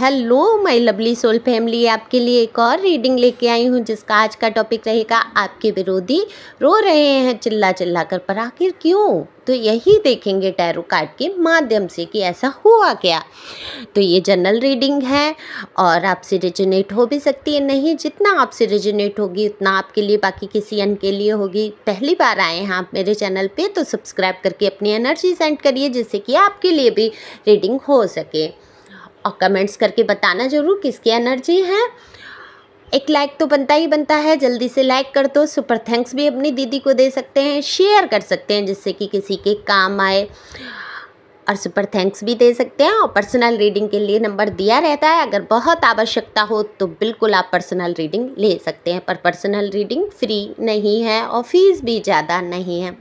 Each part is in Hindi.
Hello my lovely soul family, आपके लिए एक और रीडिंग लेके आई हूँ जिसका आज का टॉपिक रहेगा आपके विरोधी रो रहे हैं चिल्ला चिल्ला कर, पर आखिर क्यों? तो यही देखेंगे टैरो कार्ड के माध्यम से कि ऐसा हुआ क्या। तो ये जनरल रीडिंग है और आपसे रेजोनेट हो भी सकती है, नहीं जितना आपसे रेजोनेट होगी उतना आपके लिए, बाकी किसी अन्य के लिए होगी। पहली बार आए हैं आप मेरे चैनल पे तो सब्सक्राइब करके अपनी एनर्जी सेंड करिए जिससे कि आपके लिए भी रीडिंग हो सके, और कमेंट्स करके बताना ज़रूर किसकी एनर्जी है। एक लाइक तो बनता ही बनता है, जल्दी से लाइक कर दो। सुपर थैंक्स भी अपनी दीदी को दे सकते हैं, शेयर कर सकते हैं जिससे कि किसी के काम आए, और सुपर थैंक्स भी दे सकते हैं। और पर्सनल रीडिंग के लिए नंबर दिया रहता है, अगर बहुत आवश्यकता हो तो बिल्कुल आप पर्सनल रीडिंग ले सकते हैं, पर पर्सनल रीडिंग फ्री नहीं है और फीस भी ज़्यादा नहीं है।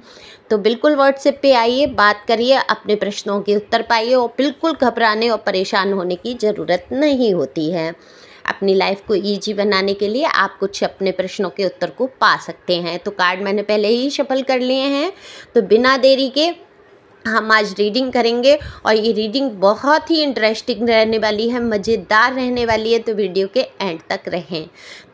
तो बिल्कुल व्हाट्सएप पे आइए, बात करिए, अपने प्रश्नों के उत्तर पाइए, और बिल्कुल घबराने और परेशान होने की ज़रूरत नहीं होती है। अपनी लाइफ को ईजी बनाने के लिए आप कुछ अपने प्रश्नों के उत्तर को पा सकते हैं। तो कार्ड मैंने पहले ही शफल कर लिए हैं, तो बिना देरी के हम आज रीडिंग करेंगे, और ये रीडिंग बहुत ही इंटरेस्टिंग रहने वाली है, मज़ेदार रहने वाली है, तो वीडियो के एंड तक रहें।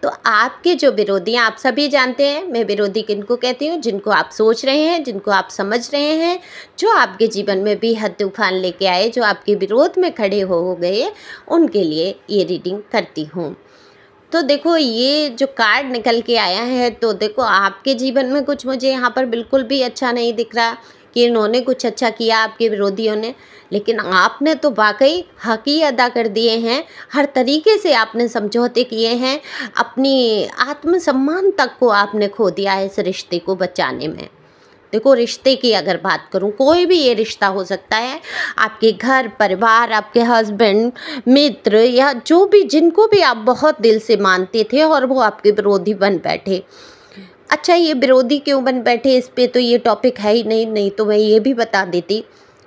तो आपके जो विरोधी हैं, आप सभी जानते हैं मैं विरोधी किनको कहती हूँ, जिनको आप सोच रहे हैं, जिनको आप समझ रहे हैं, जो आपके जीवन में बेहद तूफान लेके आए, जो आपके विरोध में खड़े हो गए, उनके लिए ये रीडिंग करती हूँ। तो देखो ये जो कार्ड निकल के आया है, तो देखो आपके जीवन में कुछ मुझे यहाँ पर बिल्कुल भी अच्छा नहीं दिख रहा कि इन्होंने कुछ अच्छा किया आपके विरोधियों ने, लेकिन आपने तो वाकई हक ही अदा कर दिए हैं। हर तरीके से आपने समझौते किए हैं, अपनी आत्मसम्मान तक को आपने खो दिया है इस रिश्ते को बचाने में। देखो रिश्ते की अगर बात करूं, कोई भी ये रिश्ता हो सकता है, आपके घर परिवार, आपके हस्बैंड, मित्र, या जो भी जिनको भी आप बहुत दिल से मानते थे और वो आपके विरोधी बन बैठे। अच्छा, ये विरोधी क्यों बन बैठे, इस पे तो ये टॉपिक है ही नहीं तो मैं ये भी बता देती।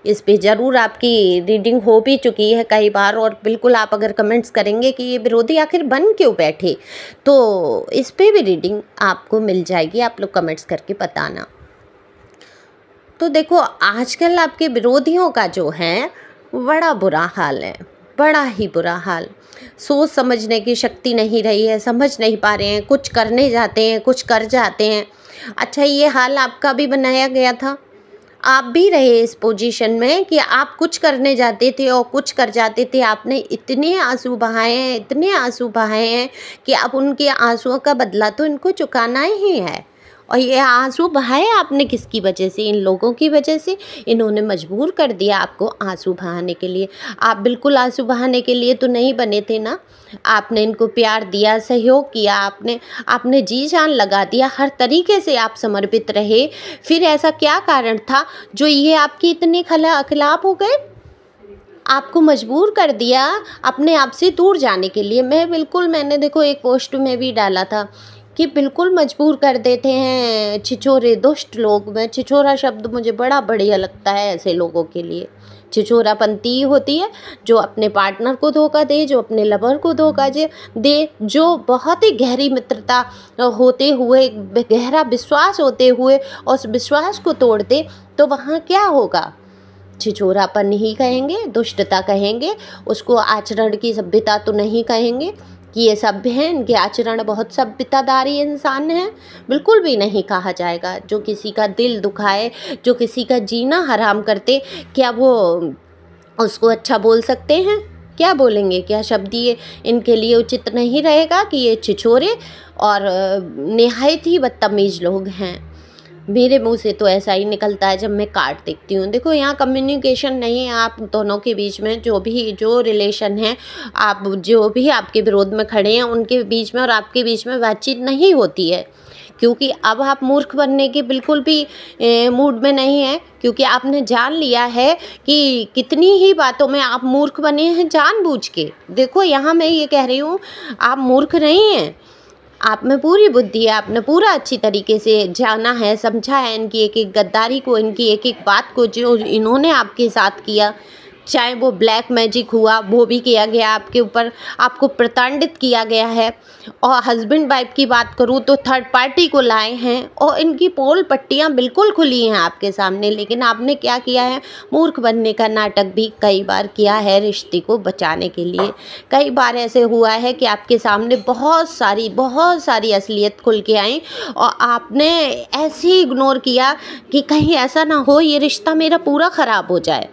इस पे ज़रूर आपकी रीडिंग हो भी चुकी है कई बार, और बिल्कुल आप अगर कमेंट्स करेंगे कि ये विरोधी आखिर बन क्यों बैठे, तो इस पे भी रीडिंग आपको मिल जाएगी, आप लोग कमेंट्स करके बताना। तो देखो आजकल आपके विरोधियों का जो है बड़ा बुरा हाल है, बड़ा ही बुरा हाल। सोच समझने की शक्ति नहीं रही है, समझ नहीं पा रहे हैं, कुछ करने जाते हैं कुछ कर जाते हैं। अच्छा, ये हाल आपका भी बनाया गया था, आप भी रहे इस पोजीशन में कि आप कुछ करने जाते थे और कुछ कर जाते थे। आपने इतने आंसू बहाए हैं, इतने आंसू बहाए हैं कि अब उनके आंसुओं का बदला तो इनको चुकाना ही है। और ये आंसू बहाए आपने किसकी वजह से? इन लोगों की वजह से। इन्होंने मजबूर कर दिया आपको आंसू बहाने के लिए। आप बिल्कुल आंसू बहाने के लिए तो नहीं बने थे ना। आपने इनको प्यार दिया, सहयोग किया, आपने जी जान लगा दिया, हर तरीके से आप समर्पित रहे। फिर ऐसा क्या कारण था जो ये आपके इतने खिलाफ हो गए? आपको मजबूर कर दिया अपने आप से दूर जाने के लिए। मैंने देखो एक पोस्ट में भी डाला था कि बिल्कुल मजबूर कर देते हैं छिछोरे दुष्ट लोग। मैं छिछोरा शब्द मुझे बड़ा बढ़िया लगता है ऐसे लोगों के लिए। छिछोरापंती होती है जो अपने पार्टनर को धोखा दे, जो अपने लवर को धोखा दे, जो बहुत ही गहरी मित्रता होते हुए, गहरा विश्वास होते हुए उस विश्वास को तोड़ दे, तो वहाँ क्या होगा? छिछोरापन ही कहेंगे, दुष्टता कहेंगे उसको, आचरण की सभ्यता तो नहीं कहेंगे कि ये सभ्य हैं, इनके आचरण बहुत सभ्यतादारी इंसान हैं, बिल्कुल भी नहीं कहा जाएगा। जो किसी का दिल दुखाए, जो किसी का जीना हराम करते, क्या वो उसको अच्छा बोल सकते हैं? क्या बोलेंगे? क्या शब्द ये इनके लिए उचित नहीं रहेगा कि ये छिछोरे और निहायत ही बदतमीज लोग हैं। मेरे मुंह से तो ऐसा ही निकलता है जब मैं कार्ड देखती हूँ। देखो यहाँ कम्युनिकेशन नहीं है आप दोनों के बीच में, जो रिलेशन है, आप जो भी आपके विरोध में खड़े हैं उनके बीच में और आपके बीच में बातचीत नहीं होती है, क्योंकि अब आप मूर्ख बनने के बिल्कुल भी मूड में नहीं है, क्योंकि आपने जान लिया है कि कितनी ही बातों में आप मूर्ख बने हैं जानबूझ के। देखो यहाँ मैं ये कह रही हूँ, आप मूर्ख नहीं हैं, आप में पूरी बुद्धि है, आपने पूरा अच्छी तरीके से जाना है, समझा है इनकी एक एक गद्दारी को, इनकी एक एक बात को, जो इन्होंने आपके साथ किया। चाहे वो ब्लैक मैजिक हुआ वो भी किया गया आपके ऊपर, आपको प्रताड़ित किया गया है। और हस्बैंड वाइफ की बात करूँ तो थर्ड पार्टी को लाए हैं और इनकी पोल पट्टियाँ बिल्कुल खुली हैं आपके सामने, लेकिन आपने क्या किया है, मूर्ख बनने का नाटक भी कई बार किया है रिश्ते को बचाने के लिए। कई बार ऐसे हुआ है कि आपके सामने बहुत सारी असलियत खुल के आई और आपने ऐसे ही इग्नोर किया कि कहीं ऐसा ना हो ये रिश्ता मेरा पूरा ख़राब हो जाए।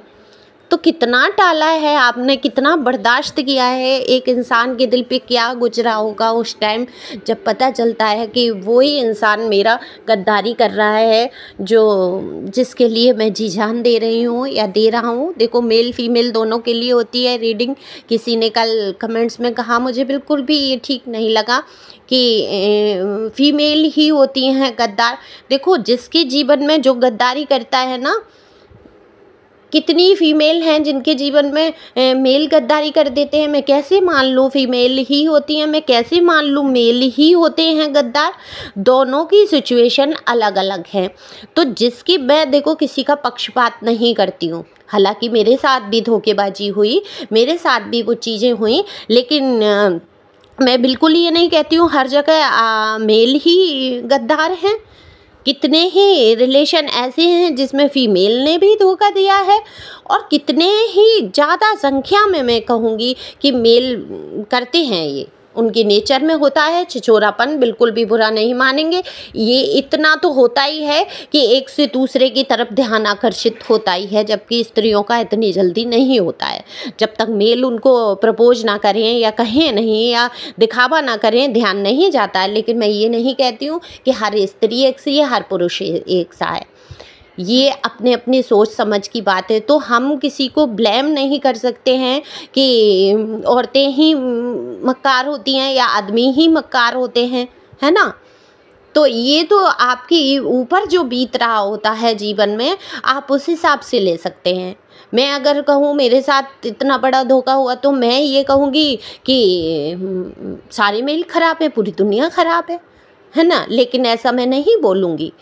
तो कितना टाला है आपने, कितना बर्दाश्त किया है। एक इंसान के दिल पे क्या गुजरा होगा उस टाइम जब पता चलता है कि वही इंसान मेरा गद्दारी कर रहा है, जिसके लिए मैं जी जान दे रही हूँ या दे रहा हूँ। देखो, मेल फीमेल दोनों के लिए होती है रीडिंग। किसी ने कल कमेंट्स में कहा, मुझे बिल्कुल भी ये ठीक नहीं लगा कि फीमेल ही होती हैं गद्दार। देखो, जिसके जीवन में जो गद्दारी करता है ना, कितनी फीमेल हैं जिनके जीवन में मेल गद्दारी कर देते हैं। मैं कैसे मान लूँ फीमेल ही होती हैं, मैं कैसे मान लूँ मेल ही होते हैं गद्दार। दोनों की सिचुएशन अलग अलग है। तो मैं देखो किसी का पक्षपात नहीं करती हूँ, हालांकि मेरे साथ भी धोखेबाजी हुई, मेरे साथ भी वो चीज़ें हुई, लेकिन मैं बिल्कुल ये नहीं कहती हूँ हर जगह मेल ही गद्दार हैं। कितने ही रिलेशन ऐसे हैं जिसमें फीमेल ने भी धोखा दिया है और कितने ही ज़्यादा संख्या में मैं कहूँगी कि मेल करते हैं। ये उनके नेचर में होता है, छिछोरापन बिल्कुल भी बुरा नहीं मानेंगे। ये इतना तो होता ही है कि एक से दूसरे की तरफ ध्यान आकर्षित होता ही है, जबकि स्त्रियों का इतनी जल्दी नहीं होता है। जब तक मेल उनको प्रपोज ना करें या कहें नहीं या दिखावा ना करें, ध्यान नहीं जाता है। लेकिन मैं ये नहीं कहती हूँ कि हर स्त्री एक सी है, हर पुरुष एक सा है। ये अपने अपनी सोच समझ की बात है। तो हम किसी को ब्लेम नहीं कर सकते हैं कि औरतें ही मक्कार होती हैं या आदमी ही मक्कार होते हैं, है ना। तो ये तो आपके ऊपर जो बीत रहा होता है जीवन में, आप उस हिसाब से ले सकते हैं। मैं अगर कहूँ मेरे साथ इतना बड़ा धोखा हुआ तो मैं ये कहूँगी कि सारे मेल खराब है, पूरी दुनिया खराब है ना। लेकिन ऐसा मैं नहीं बोलूँगी,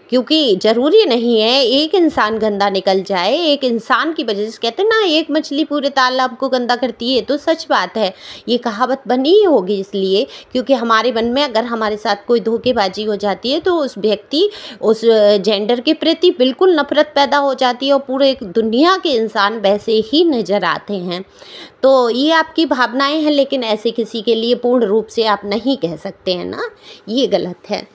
क्योंकि ज़रूरी नहीं है एक इंसान गंदा निकल जाए। एक इंसान की वजह से, कहते हैं ना, एक मछली पूरे तालाब को गंदा करती है, तो सच बात है। ये कहावत बनी ही होगी इसलिए क्योंकि हमारे मन में अगर हमारे साथ कोई धोखेबाजी हो जाती है तो उस व्यक्ति, उस जेंडर के प्रति बिल्कुल नफरत पैदा हो जाती है और पूरे दुनिया के इंसान वैसे ही नज़र आते हैं। तो ये आपकी भावनाएं हैं, लेकिन ऐसे किसी के लिए पूर्ण रूप से आप नहीं कह सकते हैं ना, ये गलत है।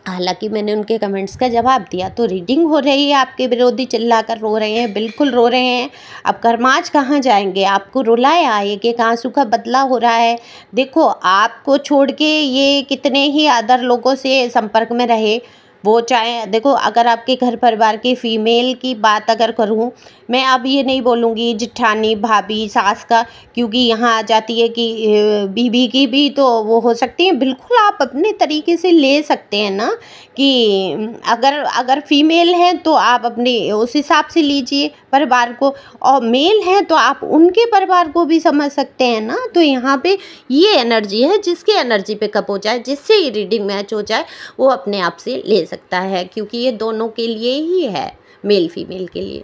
हालांकि मैंने उनके कमेंट्स का जवाब दिया। तो रीडिंग हो रही है, आपके विरोधी चिल्लाकर रो रहे हैं, बिल्कुल रो रहे हैं। अब कर्माज कहाँ जाएंगे, आपको रुलाया, एक एक आंसू का बदला हो रहा है। देखो, आपको छोड़ के ये कितने ही अदर लोगों से संपर्क में रहे, वो चाहे, देखो अगर आपके घर परिवार की फ़ीमेल की बात अगर करूँ, मैं अब ये नहीं बोलूँगी जिठानी, भाभी, सास का, क्योंकि यहाँ आ जाती है कि बीवी की भी तो वो हो सकती है। बिल्कुल आप अपने तरीके से ले सकते हैं ना, कि अगर फीमेल हैं तो आप अपने उस हिसाब से लीजिए परिवार को, और मेल हैं तो आप उनके परिवार को भी समझ सकते हैं ना। तो यहाँ पे ये एनर्जी है, जिसकी एनर्जी पे कप हो जाए, जिससे ये रीडिंग मैच हो जाए, वो अपने आप से ले सकता है, क्योंकि ये दोनों के लिए ही है, मेल फीमेल के लिए।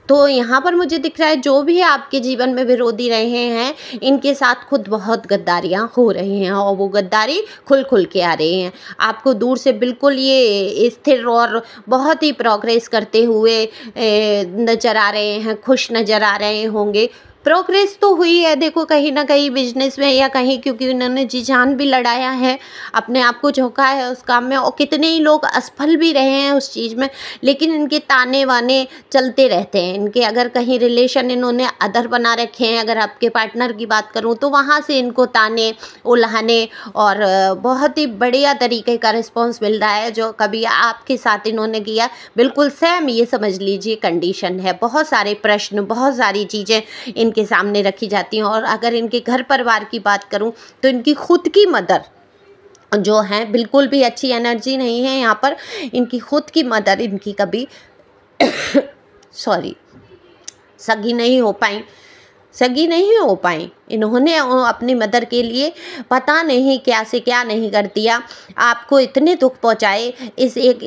तो यहाँ पर मुझे दिख रहा है जो भी आपके जीवन में विरोधी रहे हैं, इनके साथ खुद बहुत गद्दारियाँ हो रही हैं और वो गद्दारी खुल के आ रही हैं। आपको दूर से बिल्कुल ये स्थिर और बहुत ही प्रोग्रेस करते हुए नज़र आ रहे हैं, खुश नज़र आ रहे होंगे। प्रोग्रेस तो हुई है, देखो कहीं ना कहीं बिजनेस में या कहीं, क्योंकि उन्होंने जी जान भी लड़ाया है, अपने आप को झोंका है उस काम में, और कितने ही लोग असफल भी रहे हैं उस चीज़ में। लेकिन इनके ताने वाने चलते रहते हैं। इनके अगर कहीं रिलेशन इन्होंने अदर बना रखे हैं, अगर आपके पार्टनर की बात करूं तो वहाँ से इनको ताने उल्हाने और बहुत ही बढ़िया तरीके का रिस्पॉन्स मिल रहा है। जो कभी आपके साथ इन्होंने किया, बिल्कुल सेम ये समझ लीजिए कंडीशन है। बहुत सारे प्रश्न, बहुत सारी चीज़ें के सामने रखी जाती हैं। और अगर इनके घर परिवार की बात करूं तो इनकी खुद की मदर जो है बिल्कुल भी अच्छी एनर्जी नहीं है यहाँ पर। इनकी खुद की मदर इनकी कभी सगी नहीं हो पाई इन्होंने अपनी मदर के लिए पता नहीं क्या से क्या नहीं कर दिया, आपको इतने दुख पहुँचाए। इस एक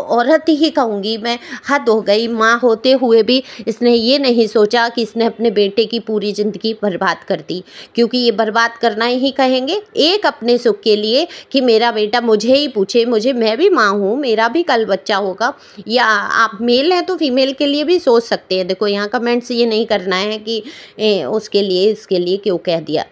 औरत ही कहूँगी मैं, हद हो गई। माँ होते हुए भी इसने ये नहीं सोचा कि इसने अपने बेटे की पूरी ज़िंदगी बर्बाद कर दी, क्योंकि ये बर्बाद करना ही कहेंगे एक अपने सुख के लिए कि मेरा बेटा मुझे ही पूछे, मुझे, मैं भी माँ हूँ, मेरा भी कल बच्चा होगा। या आप मेल हैं तो फीमेल के लिए भी सोच सकते हैं। देखो यहाँ कमेंट्स ये नहीं करना है कि उसके लिए इसके लिए क्यों कह दिया,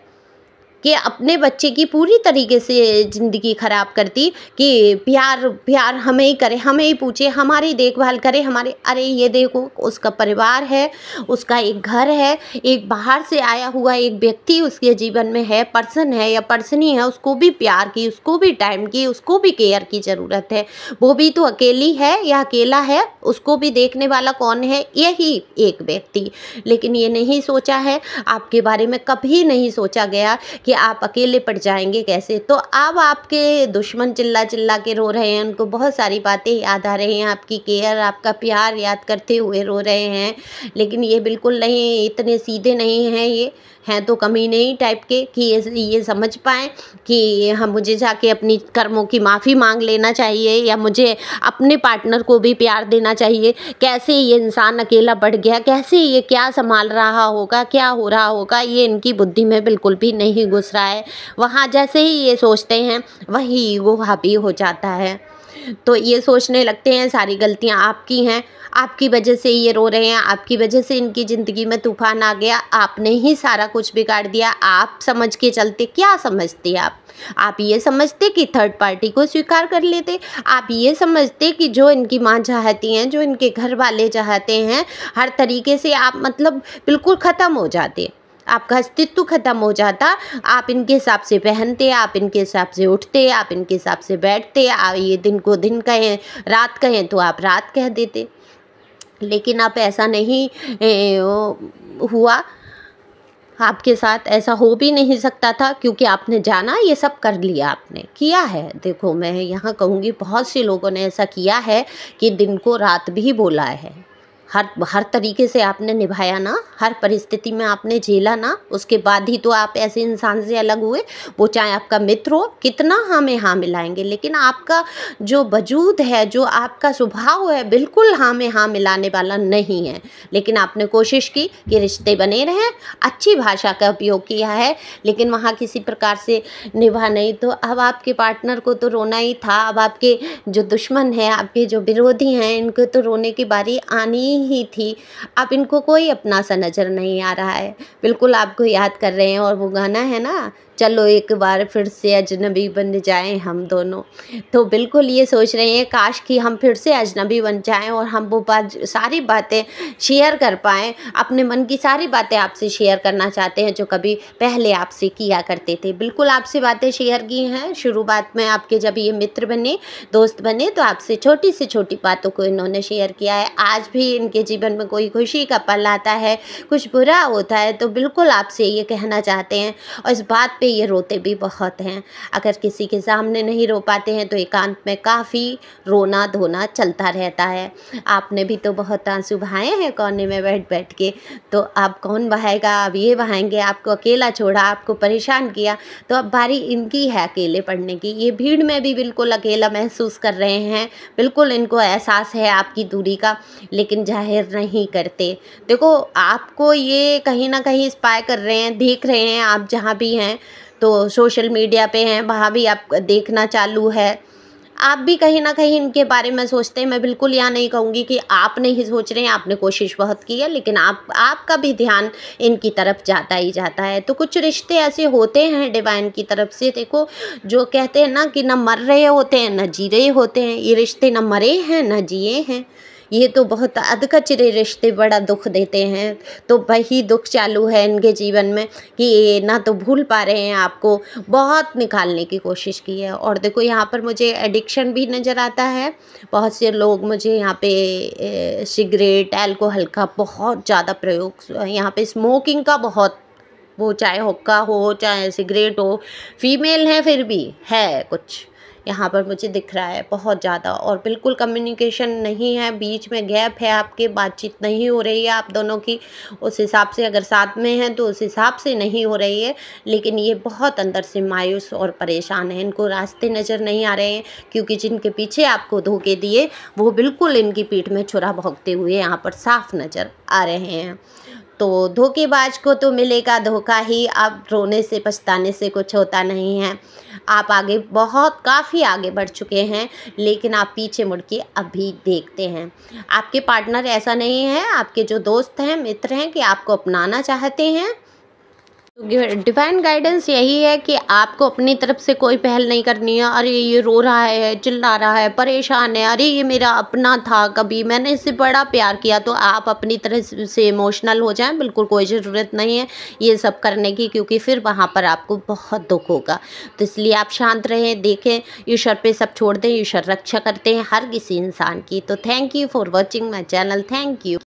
कि अपने बच्चे की पूरी तरीके से ज़िंदगी ख़राब कर दी कि प्यार प्यार हमें ही करे, हमें ही पूछे, हमारी देखभाल करे, हमारे। अरे ये देखो, उसका परिवार है, उसका एक घर है, एक बाहर से आया हुआ एक व्यक्ति उसके जीवन में है, पर्सन है या पर्सनी है, उसको भी प्यार की, उसको भी टाइम की, उसको भी केयर की ज़रूरत है। वो भी तो अकेली है या अकेला है, उसको भी देखने वाला कौन है? यही एक व्यक्ति। लेकिन ये नहीं सोचा है, आपके बारे में कभी नहीं सोचा गया कि आप अकेले पड़ जाएंगे कैसे। तो अब आपके दुश्मन चिल्ला चिल्ला के रो रहे हैं, उनको बहुत सारी बातें याद आ रही हैं, आपकी केयर, आपका प्यार याद करते हुए रो रहे हैं। लेकिन ये बिल्कुल नहीं, इतने सीधे नहीं हैं, ये हैं तो कमीने ही टाइप के कि ये समझ पाएँ कि हम, मुझे जाके अपनी कर्मों की माफ़ी मांग लेना चाहिए या मुझे अपने पार्टनर को भी प्यार देना चाहिए। कैसे ये इंसान अकेला पड़ गया, कैसे ये क्या संभाल रहा होगा, क्या हो रहा होगा, ये इनकी बुद्धि में बिल्कुल भी नहीं घुस रहा है। वहाँ जैसे ही ये सोचते हैं वही ईगो हावी हो जाता है। तो ये सोचने लगते हैं सारी गलतियाँ आपकी हैं, आपकी वजह से ये रो रहे हैं, आपकी वजह से इनकी ज़िंदगी में तूफान आ गया, आपने ही सारा कुछ बिगाड़ दिया। आप समझ के चलते, क्या समझते आप ये समझते कि थर्ड पार्टी को स्वीकार कर लेते, आप ये समझते कि जो इनकी माँ चाहती हैं, जो इनके घर वाले चाहते हैं, हर तरीके से आप मतलब बिल्कुल ख़त्म हो जाते, आपका अस्तित्व खत्म हो जाता। आप इनके हिसाब से पहनते, आप इनके हिसाब से उठते, आप इनके हिसाब से बैठते, आप ये दिन को दिन कहें, रात कहें तो आप रात कह देते। लेकिन अब ऐसा नहीं हुआ, आपके साथ ऐसा हो भी नहीं सकता था, क्योंकि आपने जाना, ये सब कर लिया, आपने किया है। देखो मैं यहाँ कहूँगी, बहुत से लोगों ने ऐसा किया है कि दिन को रात भी बोला है। हर तरीके से आपने निभाया ना, हर परिस्थिति में आपने झेला ना, उसके बाद ही तो आप ऐसे इंसान से अलग हुए। वो चाहे आपका मित्र हो, कितना हाँ में हाँ मिलाएंगे, लेकिन आपका जो वजूद है, जो आपका स्वभाव है, बिल्कुल हाँ में हाँ मिलाने वाला नहीं है। लेकिन आपने कोशिश की कि रिश्ते बने रहें, अच्छी भाषा का उपयोग किया है, लेकिन वहाँ किसी प्रकार से निभा नहीं। तो अब आपके पार्टनर को तो रोना ही था, अब आपके जो दुश्मन हैं, आपके जो विरोधी हैं, इनको तो रोने की बारी आनी ही थी। अब इनको कोई अपना सा नज़र नहीं आ रहा है, बिल्कुल आपको याद कर रहे हैं। और वो गाना है ना, चलो एक बार फिर से अजनबी बन जाएं हम दोनों, तो बिल्कुल ये सोच रहे हैं काश कि हम फिर से अजनबी बन जाएं और हम वो सारी बातें शेयर कर पाएँ, अपने मन की सारी बातें आपसे शेयर करना चाहते हैं जो कभी पहले आपसे किया करते थे। बिल्कुल आपसे बातें शेयर की हैं शुरुआत में, आपके जब ये मित्र बने, दोस्त बने, तो आपसे छोटी से छोटी बातों को इन्होंने शेयर किया है। आज भी इनके जीवन में कोई खुशी का पल आता है, कुछ बुरा होता है, तो बिल्कुल आपसे ये कहना चाहते हैं। और इस बात ये रोते भी बहुत हैं। अगर किसी के सामने नहीं रो पाते हैं तो एकांत में काफ़ी रोना धोना चलता रहता है। आपने भी तो बहुत आंसू बहाए हैं कोने में बैठ बैठ के, तो अब कौन बहाएगा? अब ये बहाएंगे। आपको अकेला छोड़ा, आपको परेशान किया, तो अब बारी इनकी है अकेले पड़ने की। ये भीड़ में भी बिल्कुल अकेला महसूस कर रहे हैं, बिल्कुल इनको एहसास है आपकी दूरी का, लेकिन जाहिर नहीं करते। देखो आपको ये कहीं ना कहीं स्पाई कर रहे हैं, देख रहे हैं, आप जहाँ भी हैं, तो सोशल मीडिया पे हैं, वहाँ भी आप देखना चालू है। आप भी कहीं ना कहीं इनके बारे में सोचते हैं। मैं बिल्कुल यहाँ नहीं कहूँगी कि आप नहीं सोच रहे हैं, आपने कोशिश बहुत की है, लेकिन आपका भी ध्यान इनकी तरफ जाता ही जाता है। तो कुछ रिश्ते ऐसे होते हैं डिवाइन की तरफ से, देखो जो कहते हैं ना कि न मर रहे होते हैं न जी रहे होते हैं, ये रिश्ते न मरे हैं न जिए हैं। ये तो बहुत अधकचरे रिश्ते बड़ा दुख देते हैं। तो वही दुख चालू है इनके जीवन में कि ये ना तो भूल पा रहे हैं आपको, बहुत निकालने की कोशिश की है। और देखो यहाँ पर मुझे एडिक्शन भी नज़र आता है। बहुत से लोग मुझे यहाँ पे सिगरेट, अल्कोहल का बहुत ज़्यादा प्रयोग, यहाँ पे स्मोकिंग का बहुत, वो चाहे हुक्का हो चाहे सिगरेट हो, फीमेल है फिर भी है कुछ यहाँ पर मुझे दिख रहा है बहुत ज़्यादा, और बिल्कुल कम्युनिकेशन नहीं है, बीच में गैप है, आपके बातचीत नहीं हो रही है आप दोनों की। उस हिसाब से अगर साथ में हैं तो उस हिसाब से नहीं हो रही है, लेकिन ये बहुत अंदर से मायूस और परेशान है। इनको रास्ते नज़र नहीं आ रहे हैं, क्योंकि जिनके पीछे आपको धोखे दिए वो बिल्कुल इनकी पीठ में छुरा भोंकते हुए यहाँ पर साफ नज़र आ रहे हैं। तो धोखेबाज को तो मिलेगा धोखा ही, अब रोने से पछताने से कुछ होता नहीं है। आप आगे बहुत काफ़ी आगे बढ़ चुके हैं, लेकिन आप पीछे मुड़ के अभी देखते हैं। आपके पार्टनर ऐसा नहीं है, आपके जो दोस्त हैं, मित्र हैं, कि आपको अपनाना चाहते हैं। डिवाइन गाइडेंस यही है कि आपको अपनी तरफ से कोई पहल नहीं करनी है। अरे ये रो रहा है, चिल्ला रहा है, परेशान है, अरे ये मेरा अपना था, कभी मैंने इससे बड़ा प्यार किया, तो आप अपनी तरह से इमोशनल हो जाएं। बिल्कुल कोई ज़रूरत नहीं है ये सब करने की, क्योंकि फिर वहाँ पर आपको बहुत दुख होगा। तो इसलिए आप शांत रहें, देखें, ईश्वर पे सब छोड़ दें। ईश्वर रक्षा करते हैं हर किसी इंसान की। तो thank you for watching my channel. Thank you.